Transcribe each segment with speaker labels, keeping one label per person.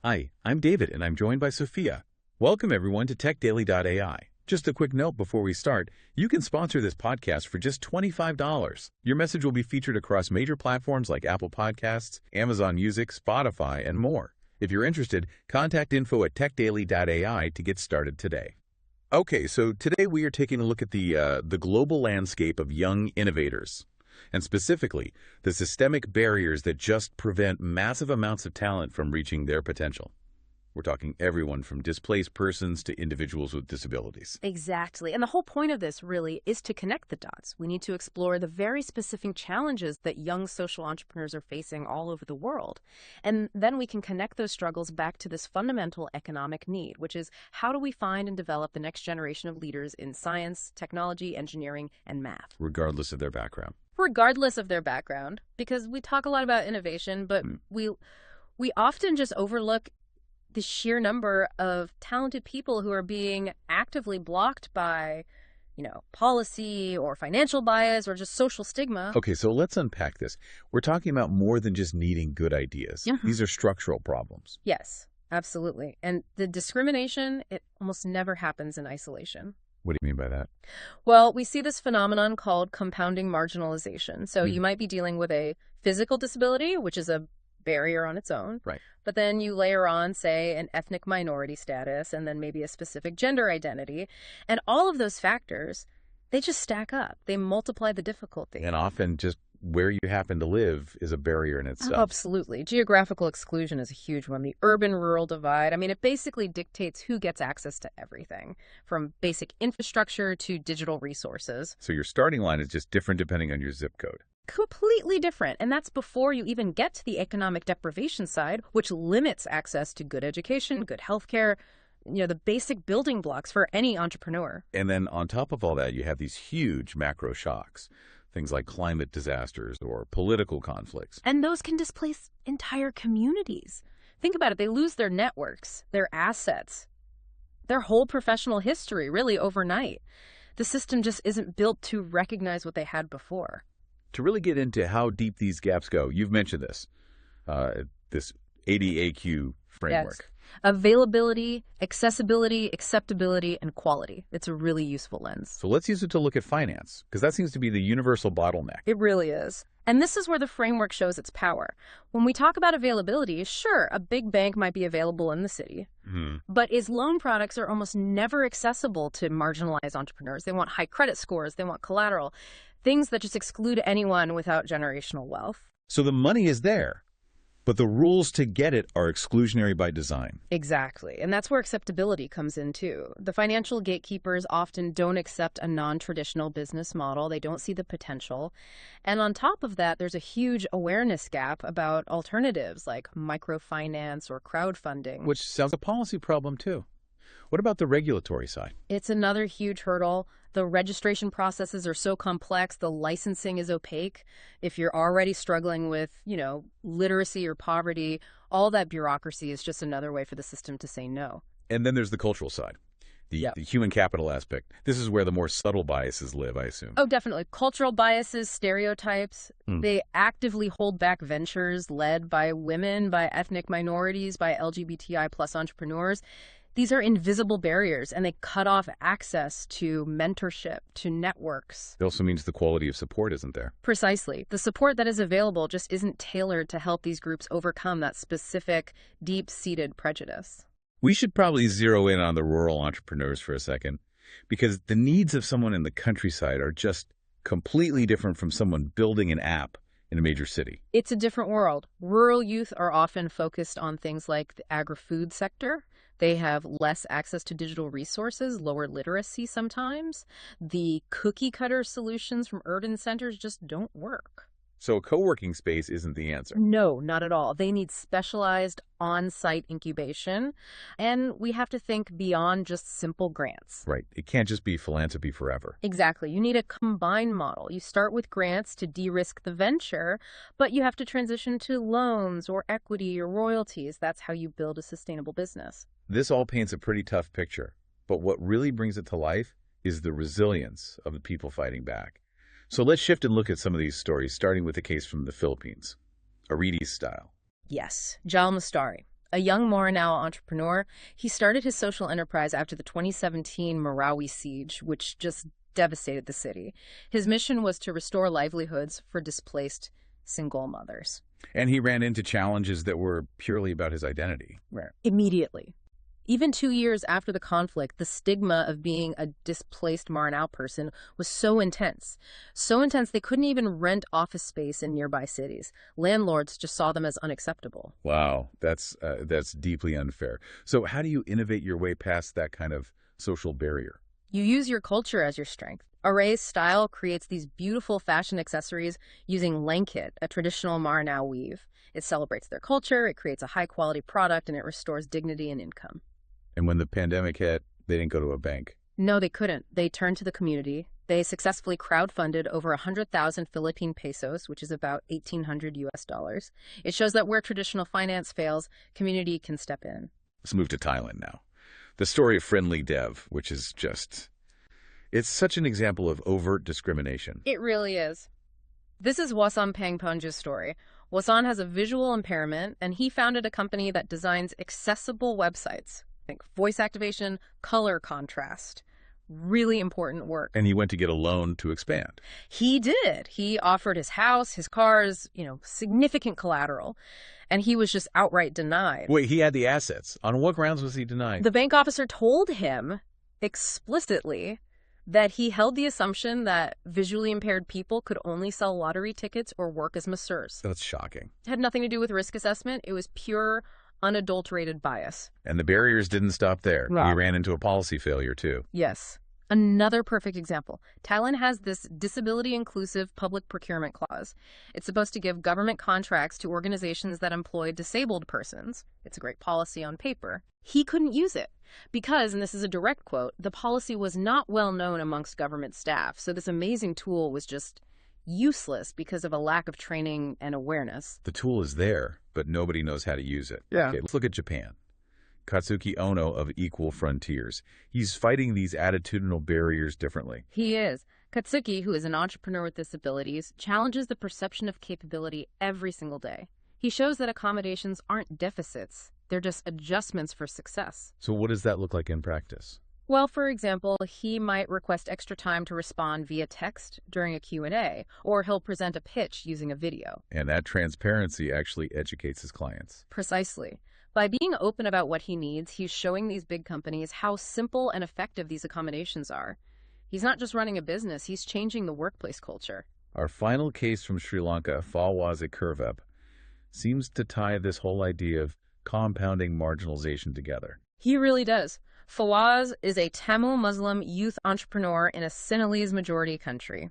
Speaker 1: Hi, I'm David, and I'm joined by Sophia. Welcome, everyone, to TechDaily.ai. Just a quick note before we start, you can sponsor this podcast for just $25. Your message will be featured across major platforms like Apple Podcasts, Amazon Music, Spotify, and more. If you're interested, contact info@techdaily.ai to get started today. Okay, so today we are taking a look at the global landscape of young innovators, and specifically, the systemic barriers that just prevent massive amounts of talent from reaching their potential. We're talking everyone from displaced persons to individuals with disabilities.
Speaker 2: Exactly. And the whole point of this really is to connect the dots. We need to explore the very specific challenges that young social entrepreneurs are facing all over the world. And then we can connect those struggles back to this fundamental economic need, which is how do we find and develop the next generation of leaders in science, technology, engineering, and math?
Speaker 1: Regardless of their background.
Speaker 2: Regardless of their background, because we talk a lot about innovation, but we often just overlook the sheer number of talented people who are being actively blocked by, policy or financial bias or just social stigma.
Speaker 1: Okay, so let's unpack this. We're talking about more than just needing good ideas. These are structural problems.
Speaker 2: Yes, absolutely. And the discrimination, it almost never happens in isolation.
Speaker 1: What do you mean by that?
Speaker 2: Well, we see this phenomenon called compounding marginalization. So you might be dealing with a physical disability, which is a barrier on its own.
Speaker 1: Right.
Speaker 2: But then you layer on, say, an ethnic minority status and then maybe a specific gender identity. And all of those factors, they just stack up. They multiply the difficulty.
Speaker 1: And often just where you happen to live is a barrier in itself.
Speaker 2: Absolutely. Geographical exclusion is a huge one. The urban-rural divide, it basically dictates who gets access to everything, from basic infrastructure to digital resources.
Speaker 1: So your starting line is just different depending on your zip code.
Speaker 2: Completely different. And that's before you even get to the economic deprivation side, which limits access to good education, good healthcare, the basic building blocks for any entrepreneur.
Speaker 1: And then on top of all that, you have these huge macro shocks, things like climate disasters or political conflicts.
Speaker 2: And those can displace entire communities. Think about it. They lose their networks, their assets, their whole professional history, really overnight. The system just isn't built to recognize what they had before.
Speaker 1: To really get into how deep these gaps go, you've mentioned this 80AQ framework.
Speaker 2: Yes. Availability, accessibility, acceptability, and quality. It's a really useful lens.
Speaker 1: So let's use it to look at finance, because that seems to be the universal bottleneck.
Speaker 2: It really is. And this is where the framework shows its power. When we talk about availability, sure, a big bank might be available in the city, but its loan products are almost never accessible to marginalized entrepreneurs. They want high credit scores, they want collateral, things that just exclude anyone without generational wealth.
Speaker 1: So the money is there, but the rules to get it are exclusionary by design.
Speaker 2: Exactly. And that's where acceptability comes in, too. The financial gatekeepers often don't accept a non-traditional business model. They don't see the potential. And on top of that, there's a huge awareness gap about alternatives like microfinance or crowdfunding.
Speaker 1: Which sounds a policy problem, too. What about the regulatory side?
Speaker 2: It's another huge hurdle. The registration processes are so complex. The licensing is opaque. If you're already struggling with, literacy or poverty, all that bureaucracy is just another way for the system to say no.
Speaker 1: And then there's the cultural side, the human capital aspect. This is where the more subtle biases live, I assume.
Speaker 2: Oh, definitely. Cultural biases, stereotypes. They actively hold back ventures led by women, by ethnic minorities, by LGBTI plus entrepreneurs. These are invisible barriers, and they cut off access to mentorship, to networks.
Speaker 1: It also means the quality of support isn't there.
Speaker 2: Precisely. The support that is available just isn't tailored to help these groups overcome that specific, deep-seated prejudice.
Speaker 1: We should probably zero in on the rural entrepreneurs for a second, because the needs of someone in the countryside are just completely different from someone building an app in a major city.
Speaker 2: It's a different world. Rural youth are often focused on things like the agri-food sector. They have less access to digital resources, lower literacy sometimes. The cookie-cutter solutions from urban centers just don't work.
Speaker 1: So a co-working space isn't the answer.
Speaker 2: No, not at all. They need specialized on-site incubation, and we have to think beyond just simple grants.
Speaker 1: Right. It can't just be philanthropy forever.
Speaker 2: Exactly. You need a combined model. You start with grants to de-risk the venture, but you have to transition to loans or equity or royalties. That's how you build a sustainable business.
Speaker 1: This all paints a pretty tough picture, but what really brings it to life is the resilience of the people fighting back. So let's shift and look at some of these stories, starting with the case from the Philippines, Arides style.
Speaker 2: Yes, Jal Mastari, A young Maranao entrepreneur, he started his social enterprise after the 2017 Marawi siege, which just devastated the city. His mission was to restore livelihoods for displaced single mothers.
Speaker 1: And he ran into challenges that were purely about his identity.
Speaker 2: Right. Immediately. Even 2 years after the conflict, the stigma of being a displaced Maranao person was so intense. So intense they couldn't even rent office space in nearby cities. Landlords just saw them as unacceptable.
Speaker 1: Wow, that's deeply unfair. So how do you innovate your way past that kind of social barrier?
Speaker 2: You use your culture as your strength. Array's style creates these beautiful fashion accessories using lankit, a traditional Maranao weave. It celebrates their culture, it creates a high-quality product, and it restores dignity and income.
Speaker 1: And when the pandemic hit, they didn't go to a bank.
Speaker 2: No, they couldn't. They turned to the community. They successfully crowdfunded over 100,000 Philippine pesos, which is about $1,800. It shows that where traditional finance fails, community can step in.
Speaker 1: Let's move to Thailand now. The story of Friendly Dev, which is just... It's such an example of overt discrimination.
Speaker 2: It really is. This is Wasan Pangpunju's story. Wasan has a visual impairment, and he founded a company that designs accessible websites. Think voice activation, color contrast. Really important work.
Speaker 1: And he went to get a loan to expand.
Speaker 2: He did. He offered his house, his cars, significant collateral. And he was just outright denied.
Speaker 1: Wait, he had the assets. On what grounds was he denied?
Speaker 2: The bank officer told him explicitly that he held the assumption that visually impaired people could only sell lottery tickets or work as masseurs.
Speaker 1: That's shocking.
Speaker 2: It had nothing to do with risk assessment. It was pure, unadulterated bias.
Speaker 1: And the barriers didn't stop there.
Speaker 2: No.
Speaker 1: He ran into a policy failure, too.
Speaker 2: Yes. Another perfect example. Thailand has this disability-inclusive public procurement clause. It's supposed to give government contracts to organizations that employ disabled persons. It's a great policy on paper. He couldn't use it because, and this is a direct quote, the policy was not well known amongst government staff. So this amazing tool was just useless because of a lack of training and awareness.
Speaker 1: The tool is there, but nobody knows how to use it.
Speaker 2: Yeah.
Speaker 1: Okay, let's look at Japan. Katsuki Ono of Equal Frontiers. He's fighting these attitudinal barriers differently.
Speaker 2: He is. Katsuki, who is an entrepreneur with disabilities, challenges the perception of capability every single day. He shows that accommodations aren't deficits. They're just adjustments for success.
Speaker 1: So what does that look like in practice?
Speaker 2: Well, for example, he might request extra time to respond via text during a Q&A, or he'll present a pitch using a video.
Speaker 1: And that transparency actually educates his clients.
Speaker 2: Precisely. By being open about what he needs, he's showing these big companies how simple and effective these accommodations are. He's not just running a business, he's changing the workplace culture.
Speaker 1: Our final case from Sri Lanka, Fawaz Kurvep, seems to tie this whole idea of compounding marginalization together.
Speaker 2: He really does. Fawaz is a Tamil Muslim youth entrepreneur in a Sinhalese majority country.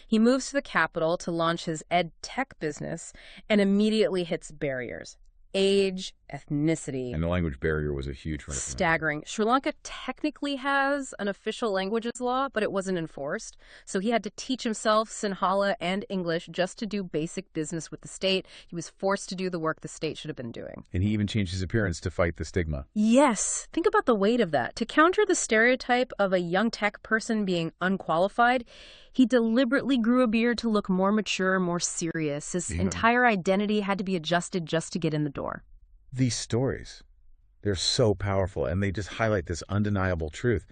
Speaker 2: He moves to the capital to launch his ed tech business and immediately hits barriers. Age, ethnicity.
Speaker 1: And the language barrier was a huge one.
Speaker 2: Staggering. Sri Lanka technically has an official languages law, but it wasn't enforced. So he had to teach himself Sinhala and English just to do basic business with the state. He was forced to do the work the state should have been doing.
Speaker 1: And he even changed his appearance to fight the stigma.
Speaker 2: Yes. Think about the weight of that. To counter the stereotype of a young tech person being unqualified, he deliberately grew a beard to look more mature, more serious. His entire identity had to be adjusted just to get in the door.
Speaker 1: These stories, they're so powerful, and they just highlight this undeniable truth.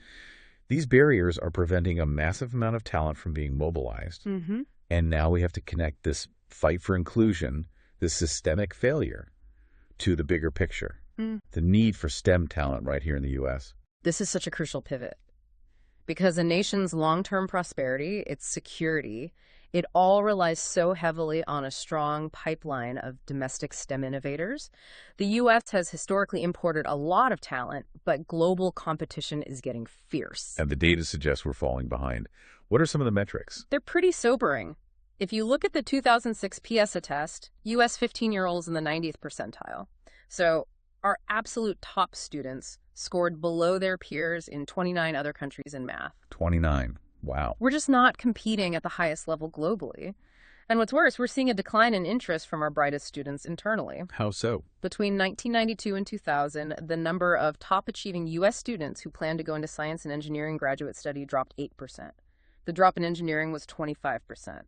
Speaker 1: These barriers are preventing a massive amount of talent from being mobilized.
Speaker 2: Mm-hmm.
Speaker 1: And now we have to connect this fight for inclusion, this systemic failure, to the bigger picture. The need for STEM talent right here in the U.S.
Speaker 2: This is such a crucial pivot. Because a nation's long-term prosperity, its security, it all relies so heavily on a strong pipeline of domestic STEM innovators. The U.S. has historically imported a lot of talent, but global competition is getting fierce.
Speaker 1: And the data suggests we're falling behind. What are some of the metrics?
Speaker 2: They're pretty sobering. If you look at the 2006 PISA test, U.S. 15-year-olds in the 90th percentile. So our absolute top students scored below their peers in 29 other countries in math.
Speaker 1: 29. Wow.
Speaker 2: We're just not competing at the highest level globally. And what's worse, we're seeing a decline in interest from our brightest students internally.
Speaker 1: How so?
Speaker 2: Between 1992 and 2000, the number of top-achieving U.S. students who planned to go into science and engineering graduate study dropped 8%. The drop in engineering was 25%.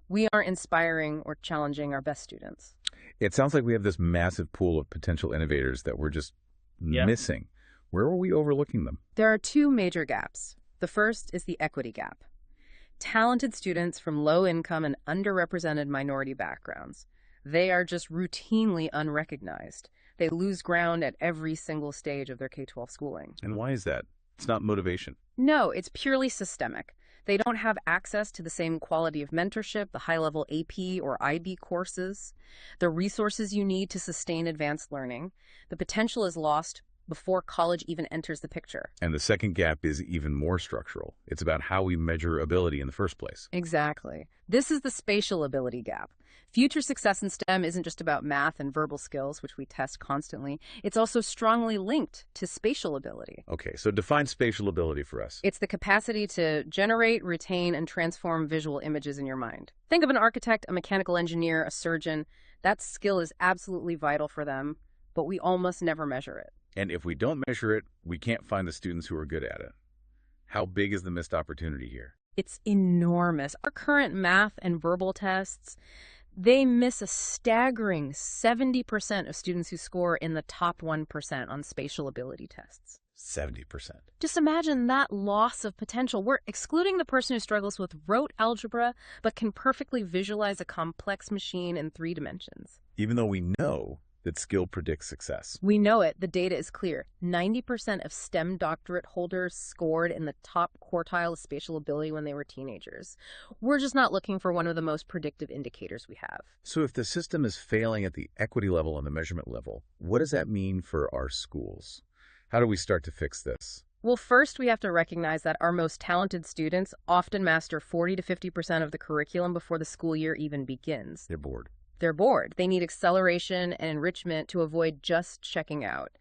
Speaker 2: We aren't inspiring or challenging our best students.
Speaker 1: It sounds like we have this massive pool of potential innovators that we're just missing. Where are we overlooking them?
Speaker 2: There are two major gaps. The first is the equity gap. Talented students from low-income and underrepresented minority backgrounds. They are just routinely unrecognized. They lose ground at every single stage of their K-12 schooling.
Speaker 1: And why is that? It's not motivation.
Speaker 2: No, it's purely systemic. They don't have access to the same quality of mentorship, the high-level AP or IB courses, the resources you need to sustain advanced learning. The potential is lost before college even enters the picture.
Speaker 1: And the second gap is even more structural. It's about how we measure ability in the first place.
Speaker 2: Exactly. This is the spatial ability gap. Future success in STEM isn't just about math and verbal skills, which we test constantly. It's also strongly linked to spatial ability.
Speaker 1: Okay, so define spatial ability for us.
Speaker 2: It's the capacity to generate, retain, and transform visual images in your mind. Think of an architect, a mechanical engineer, a surgeon. That skill is absolutely vital for them, but we almost never measure it.
Speaker 1: And if we don't measure it, we can't find the students who are good at it. How big is the missed opportunity here?
Speaker 2: It's enormous. Our current math and verbal tests, they miss a staggering 70% of students who score in the top 1% on spatial ability tests.
Speaker 1: 70%.
Speaker 2: Just imagine that loss of potential. We're excluding the person who struggles with rote algebra, but can perfectly visualize a complex machine in 3 dimensions.
Speaker 1: Even though we know that skill predicts success.
Speaker 2: We know it. The data is clear. 90% of STEM doctorate holders scored in the top quartile of spatial ability when they were teenagers. We're just not looking for one of the most predictive indicators we have.
Speaker 1: So if the system is failing at the equity level and the measurement level, what does that mean for our schools? How do we start to fix this?
Speaker 2: Well, first, we have to recognize that our most talented students often master 40 to 50% of the curriculum before the school year even begins.
Speaker 1: They're bored.
Speaker 2: They're bored. They need acceleration and enrichment to avoid just checking out.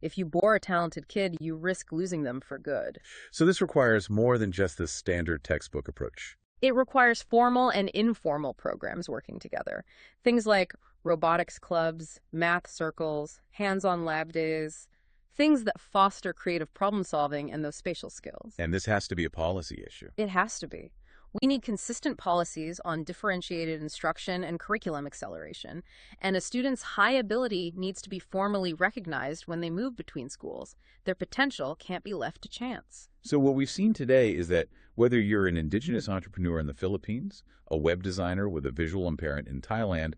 Speaker 2: If you bore a talented kid, you risk losing them for good.
Speaker 1: So this requires more than just the standard textbook approach.
Speaker 2: It requires formal and informal programs working together. Things like robotics clubs, math circles, hands-on lab days, things that foster creative problem solving and those spatial skills.
Speaker 1: And this has to be a policy issue.
Speaker 2: It has to be. We need consistent policies on differentiated instruction and curriculum acceleration, and a student's high ability needs to be formally recognized when they move between schools. Their potential can't be left to chance.
Speaker 1: So what we've seen today is that whether you're an indigenous entrepreneur in the Philippines, a web designer with a visual impairment in Thailand,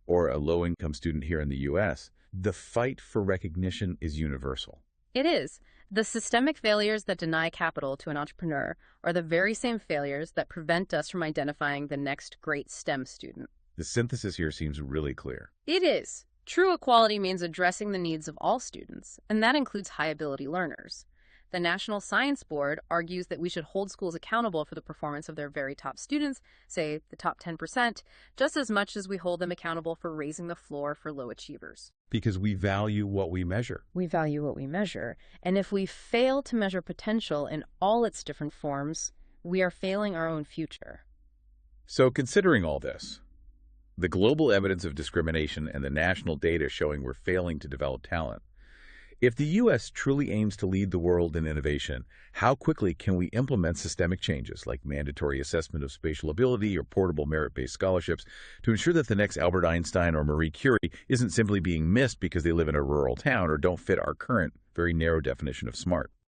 Speaker 1: or a low-income student here in the U.S., the fight for recognition is universal.
Speaker 2: It is. The systemic failures that deny capital to an entrepreneur are the very same failures that prevent us from identifying the next great STEM student.
Speaker 1: The synthesis here seems really clear.
Speaker 2: It is. True equality means addressing the needs of all students, and that includes high-ability learners. The National Science Board argues that we should hold schools accountable for the performance of their very top students, say the top 10%, just as much as we hold them accountable for raising the floor for low achievers.
Speaker 1: Because we value what we measure.
Speaker 2: We value what we measure. And if we fail to measure potential in all its different forms, we are failing our own future.
Speaker 1: So considering all this, the global evidence of discrimination and the national data showing we're failing to develop talent, if the U.S. truly aims to lead the world in innovation, how quickly can we implement systemic changes like mandatory assessment of spatial ability or portable merit-based scholarships to ensure that the next Albert Einstein or Marie Curie isn't simply being missed because they live in a rural town or don't fit our current, very narrow definition of smart?